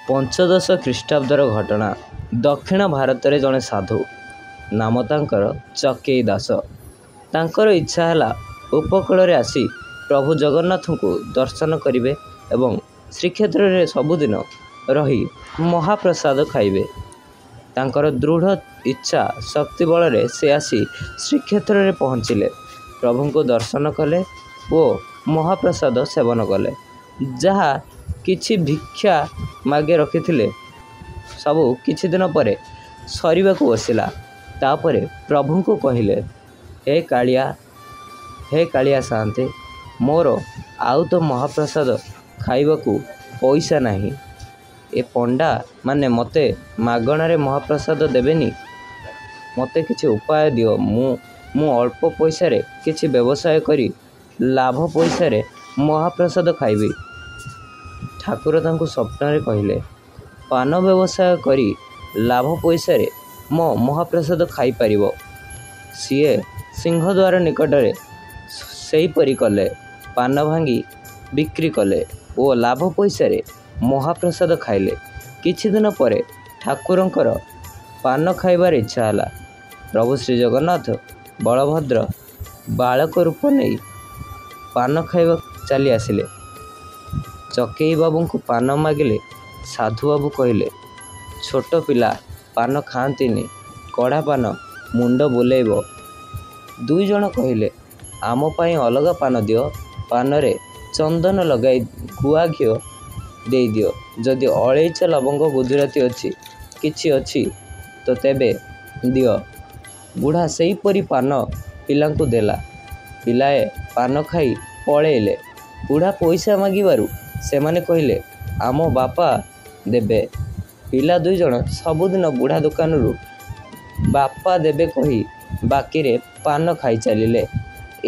ପଞ୍ଚଦଶ ଖ୍ରୀଷ୍ଟାବ୍ଦର ଘଟଣା। ଦକ୍ଷିଣ ଭାରତରେ ଜଣେ ସାଧୁ, ନାମ ତାଙ୍କର ଚକେଇ ଦାସ। ତାଙ୍କର ଇଚ୍ଛା ହେଲା ଉପକୂଳରେ ଆସି ପ୍ରଭୁ ଜଗନ୍ନାଥଙ୍କୁ ଦର୍ଶନ କରିବେ ଏବଂ ଶ୍ରୀକ୍ଷେତ୍ରରେ ସବୁଦିନ ରହି ମହାପ୍ରସାଦ ଖାଇବେ। ତାଙ୍କର ଦୃଢ଼ ଇଚ୍ଛା ଶକ୍ତି ବଳରେ ସେ ଆସି ଶ୍ରୀକ୍ଷେତ୍ରରେ ପହଞ୍ଚିଲେ, ପ୍ରଭୁଙ୍କୁ ଦର୍ଶନ କଲେ ଓ ମହାପ୍ରସାଦ ସେବନ କଲେ। ଯାହା କିଛି ଭିକ୍ଷା ମାଗି ରଖିଥିଲେ ସବୁ କିଛି ଦିନ ପରେ ସରିବାକୁ ବସିଲା। ତାପରେ ପ୍ରଭୁଙ୍କୁ କହିଲେ, ହେ କାଳିଆ ସାଆନ୍ତେ, ମୋର ଆଉ ତ ମହାପ୍ରସାଦ ଖାଇବାକୁ ପଇସା ନାହିଁ। ଏ ପଣ୍ଡା ମାନେ ମୋତେ ମାଗଣାରେ ମହାପ୍ରସାଦ ଦେବେନି। ମୋତେ କିଛି ଉପାୟ ଦିଅ। ମୁଁ ଅଳ୍ପ ପଇସାରେ କିଛି ବ୍ୟବସାୟ କରି ଲାଭ ପଇସାରେ ମହାପ୍ରସାଦ ଖାଇବି। ଠାକୁର ତାଙ୍କୁ ସ୍ୱପ୍ନରେ କହିଲେ, ପାନ ବ୍ୟବସାୟ କରି ଲାଭ ପଇସାରେ ମୋ ମହାପ୍ରସାଦ ଖାଇପାରିବ। ସିଏ ସିଂହଦ୍ୱାର ନିକଟରେ ସେହିପରି କଲେ। ପାନ ଭାଙ୍ଗି ବିକ୍ରି କଲେ ଓ ଲାଭ ପଇସାରେ ମହାପ୍ରସାଦ ଖାଇଲେ। କିଛି ଦିନ ପରେ ଠାକୁରଙ୍କର ପାନ ଖାଇବାର ଇଚ୍ଛା ହେଲା। ପ୍ରଭୁ ଶ୍ରୀଜଗନ୍ନାଥ ବଳଭଦ୍ର ବାଳକ ରୂପ ନେଇ ପାନ ଖାଇବାକୁ ଚାଲି ଆସିଲେ। ଚକେଇ ବାବୁଙ୍କୁ ପାନ ମାଗିଲେ। ସାଧୁବାବୁ କହିଲେ, ଛୋଟ ପିଲା ପାନ ଖାଆନ୍ତିନି, କଡ଼ା ପାନ ମୁଣ୍ଡ ବୁଲେଇବ। ଦୁଇ ଜଣ କହିଲେ, ଆମ ପାଇଁ ଅଲଗା ପାନ ଦିଅ। ପାନରେ ଚନ୍ଦନ ଲଗାଇ ଗୁଆ ଘିଅ ଦେଇଦିଅ। ଯଦି ଅଳେଇଚ ଲବଙ୍ଗ ଗୁଜୁରାତି କିଛି ଅଛି ତ ତେବେ ଦିଅ। ବୁଢ଼ା ସେହିପରି ପାନ ପିଲାଙ୍କୁ ଦେଲା। ପିଲାଏ ପାନ ଖାଇ ପଳେଇଲେ। ବୁଢ଼ା ପଇସା ମାଗିବାରୁ ସେମାନେ କହିଲେ, ଆମ ବାପା ଦେବେ। ପିଲା ଦୁଇଜଣ ସବୁଦିନ ବୁଢ଼ା ଦୋକାନରୁ ବାପା ଦେବେ କହି ବାକିରେ ପାନ ଖାଇ ଚାଲିଲେ।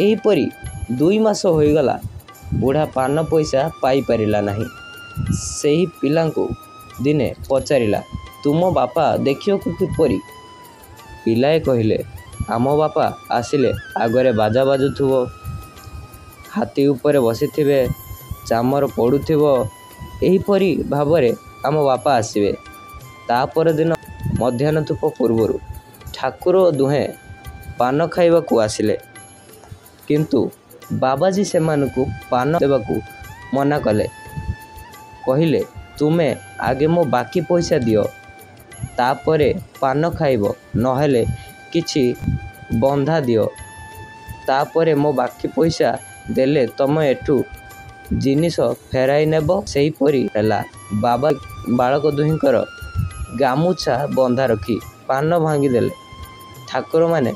ଏହିପରି 2 ମାସ ହୋଇଗଲା। ବୁଢ଼ା ପାନ ପଇସା ପାଇପାରିଲା ନାହିଁ। ସେହି ପିଲାଙ୍କୁ ଦିନେ ପଚାରିଲା, ତୁମ ବାପା ଦେଖିବାକୁ କିପରି? ପିଲାଏ କହିଲେ, ଆମ ବାପା ଆସିଲେ ଆଗରେ ବାଜା ବାଜୁଥିବ, ହାତୀ ଉପରେ ବସିଥିବେ, ଚାମର ପଡ଼ୁଥିବ। ଏହିପରି ଭାବରେ ଆମ ବାପା ଆସିବେ। ତା ପରଦିନ ମଧ୍ୟାହ୍ନ ଧୂପ ପୂର୍ବରୁ ଠାକୁର ଦୁହେଁ ପାନ ଖାଇବାକୁ ଆସିଲେ। କିନ୍ତୁ ବାବାଜୀ ସେମାନଙ୍କୁ ପାନ ଦେବାକୁ ମନା କଲେ। କହିଲେ, ତୁମେ ଆଗେ ମୋ ବାକି ପଇସା ଦିଅ, ତାପରେ ପାନ ଖାଇବ, ନହେଲେ କିଛି ବନ୍ଧା ଦିଅ। ତାପରେ ମୋ ବାକି ପଇସା ଦେଲେ ତମେ ଏଠୁ ଜିନିଷ ଫେରାଇ ନେବ। ସେହିପରି ହେଲା। ବାବା ବାଳକ ଦୁହିଁଙ୍କର ଗାମୁଛା ବନ୍ଧା ରଖି ପାନ ଭାଙ୍ଗିଦେଲେ। ଠାକୁରମାନେ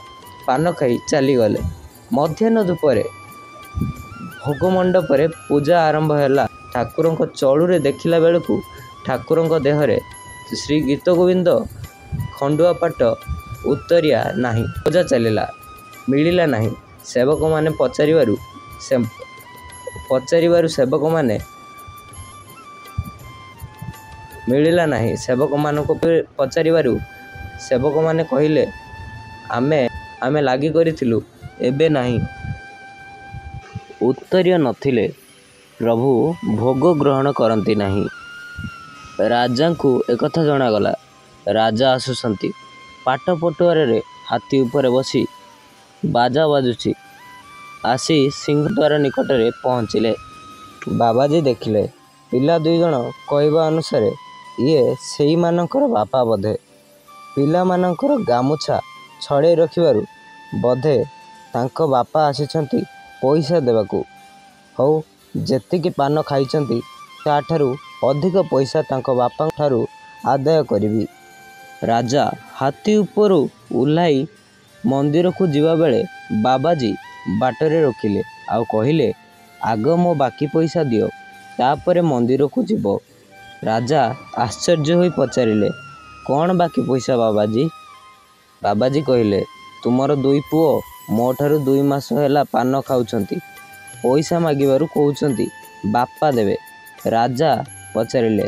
ପାନ ଖାଇ ଚାଲିଗଲେ। ମଧ୍ୟାହ୍ନ ଧୂପରେ ଭୋଗ ମଣ୍ଡପରେ ପୂଜା ଆରମ୍ଭ ହେଲା। ଠାକୁରଙ୍କ ଚଳୁରେ ଦେଖିଲା ବେଳକୁ ଠାକୁରଙ୍କ ଦେହରେ ଶ୍ରୀ ଗୀତ ଗୋବିନ୍ଦ ଖଣ୍ଡୁଆ ପାଟ ଉତ୍ତରିଆ ନାହିଁ। ଖୋଜା ଚାଲିଲା, ମିଳିଲା ନାହିଁ। ସେବକମାନେ ପଚାରିବାରୁ ସେବକମାନେ ମିଳିଲା ନାହିଁ। ସେବକମାନଙ୍କୁ ପଚାରିବାରୁ ସେବକମାନେ କହିଲେ, ଆମେ ଲାଗି କରିଥିଲୁ, ଏବେ ନାହିଁ। ଉତ୍ତରୀୟ ନଥିଲେ ପ୍ରଭୁ ଭୋଗ ଗ୍ରହଣ କରନ୍ତି ନାହିଁ। ରାଜାଙ୍କୁ ଏକଥା ଜଣାଗଲା। ରାଜା ଆସୁଛନ୍ତି। ପାଟ ପଟୁଆରରେ ହାତୀ ଉପରେ ବସି ବାଜା ବାଜୁଛି। ଆସି ସିଂହଦ୍ୱାର ନିକଟରେ ପହଞ୍ଚିଲେ। ବାବାଜୀ ଦେଖିଲେ। ପିଲା ଦୁଇଜଣ କହିବା ଅନୁସାରେ ଇଏ ସେଇମାନଙ୍କର ବାପା ବୋଧେ। ପିଲାମାନଙ୍କର ଗାମୁଛା ଛଡ଼େଇ ରଖିବାରୁ ବୋଧେ ତାଙ୍କ ବାପା ଆସିଛନ୍ତି ପଇସା ଦେବାକୁ। ହଉ, ଯେତିକି ପାନ ଖାଇଛନ୍ତି ତାଠାରୁ ଅଧିକ ପଇସା ତାଙ୍କ ବାପାଙ୍କ ଠାରୁ ଆଦାୟ କରିବି। ରାଜା ହାତୀ ଉପରୁ ଓହ୍ଲାଇ ମନ୍ଦିରକୁ ଯିବାବେଳେ ବାବାଜୀ ବାଟରେ ରୋକିଲେ ଆଉ କହିଲେ, ଆଗ ମୋ ବାକି ପଇସା ଦିଅ, ତାପରେ ମନ୍ଦିରକୁ ଯିବ। ରାଜା ଆଶ୍ଚର୍ଯ୍ୟ ହୋଇ ପଚାରିଲେ, କ'ଣ ବାକି ପଇସା ବାବାଜୀ? ବାବାଜୀ କହିଲେ, ତୁମର 2 ପୁଅ ମୋ ଠାରୁ 2 ମାସ ହେଲା ପାନ ଖାଉଛନ୍ତି। ପଇସା ମାଗିବାରୁ କହୁଛନ୍ତି ବାପା ଦେବେ। ରାଜା ପଚାରିଲେ,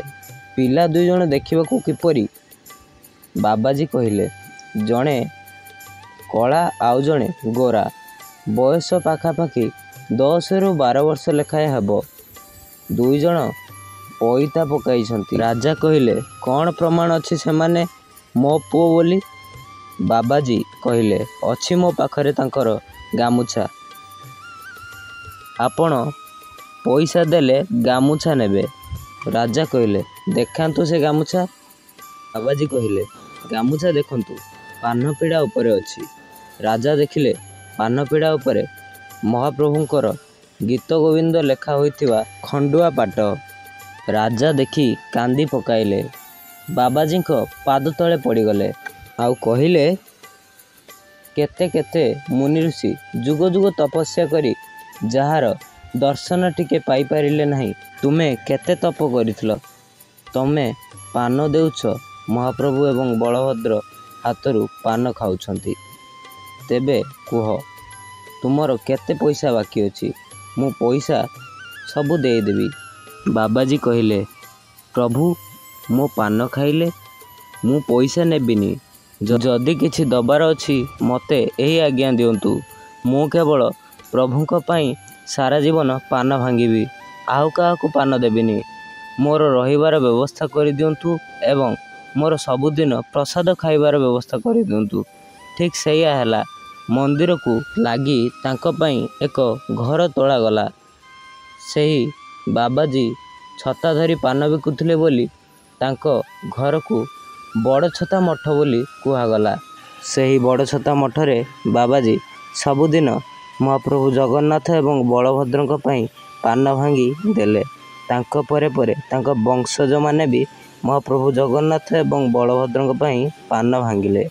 ପିଲା ଦୁଇଜଣ ଦେଖିବାକୁ କିପରି? ବାବାଜୀ କହିଲେ, ଜଣେ କଳା ଆଉ ଜଣେ ଗୋରା। ବୟସ ପାଖାପାଖି 10ରୁ 12 ବର୍ଷ ଲେଖାଏଁ ହେବ। ଦୁଇଜଣ ପଇତା ପକାଇଛନ୍ତି। ରାଜା କହିଲେ, କ'ଣ ପ୍ରମାଣ ଅଛି ସେମାନେ ମୋ ପୁଅ ବୋଲି? ବାବାଜୀ କହିଲେ, ଅଛି ମୋ ପାଖରେ ତାଙ୍କର ଗାମୁଛା। ଆପଣ ପଇସା ଦେଲେ ଗାମୁଛା ନେବେ। ରାଜା କହିଲେ, ଦେଖାନ୍ତୁ ସେ ଗାମୁଛା। ବାବାଜୀ କହିଲେ, ଗାମୁଛା ଦେଖନ୍ତୁ, ପାନପିଡ଼ା ଉପରେ ଅଛି। ରାଜା ଦେଖିଲେ ପାନପିଡ଼ା ଉପରେ ମହାପ୍ରଭୁଙ୍କର ଗୀତ ଗୋବିନ୍ଦ ଲେଖା ହୋଇଥିବା ଖଣ୍ଡୁଆ ପାଟ। ରାଜା ଦେଖି କାନ୍ଦି ପକାଇଲେ। ବାବାଜୀଙ୍କ ପାଦ ତଳେ ପଡ଼ିଗଲେ। ଆଉ କହିଲେ, କେତେ କେତେ ମୁନି ଋଷି ଯୁଗ ଯୁଗ ତପସ୍ୟା କରି ଯାହାର ଦର୍ଶନ ଟିକେ ପାଇପାରିଲେ ନାହିଁ, ତୁମେ କେତେ ତପ କରିଥିଲ? ତମେ ପାନ ଦେଉଛ, ମହାପ୍ରଭୁ ଏବଂ ବଳଭଦ୍ର ହାତରୁ ପାନ ଖାଉଛନ୍ତି। ତେବେ କୁହ, ତୁମର କେତେ ପଇସା ବାକି ଅଛି? ମୁଁ ପଇସା ସବୁ ଦେଇଦେବି। ବାବାଜୀ କହିଲେ, ପ୍ରଭୁ, ମୋ ପାନ ଖାଇଲେ, ମୁଁ ପଇସା ନେବିନି। ଯଦି କିଛି ଦବାର ଅଛି ମୋତେ ଏହି ଆଜ୍ଞା ଦିଅନ୍ତୁ। ମୁଁ କେବଳ ପ୍ରଭୁଙ୍କ ପାଇଁ ସାରା ଜୀବନ ପାନ ଭାଙ୍ଗିବି, ଆଉ କାହାକୁ ପାନ ଦେବିନି। ମୋର ରହିବାର ବ୍ୟବସ୍ଥା କରିଦିଅନ୍ତୁ ଏବଂ ମୋର ସବୁଦିନ ପ୍ରସାଦ ଖାଇବାର ବ୍ୟବସ୍ଥା କରିଦିଅନ୍ତୁ। ଠିକ୍ ସେଇଆ ହେଲା। ମନ୍ଦିରକୁ ଲାଗି ତାଙ୍କ ପାଇଁ ଏକ ଘର ତୋଳାଗଲା। ସେହି ବାବାଜୀ ଛତା ଧରି ପାନ ବିକୁଥିଲେ ବୋଲି ତାଙ୍କ ଘରକୁ ବଡ଼ଛତା ମଠ ବୋଲି କୁହାଗଲା। ସେହି ବଡ଼ଛତା ମଠରେ ବାବାଜୀ ସବୁଦିନ ମହାପ୍ରଭୁ ଜଗନ୍ନାଥ ଏବଂ ବଳଭଦ୍ରଙ୍କ ପାଇଁ ପାନ ଭାଙ୍ଗି ଦେଲେ। ତାଙ୍କ ପରେ ପରେ ତାଙ୍କ ବଂଶଜମାନେ ବି ମହାପ୍ରଭୁ ଜଗନ୍ନାଥ ଏବଂ ବଳଭଦ୍ରଙ୍କ ପାଇଁ ପାନ ଭାଙ୍ଗିଲେ।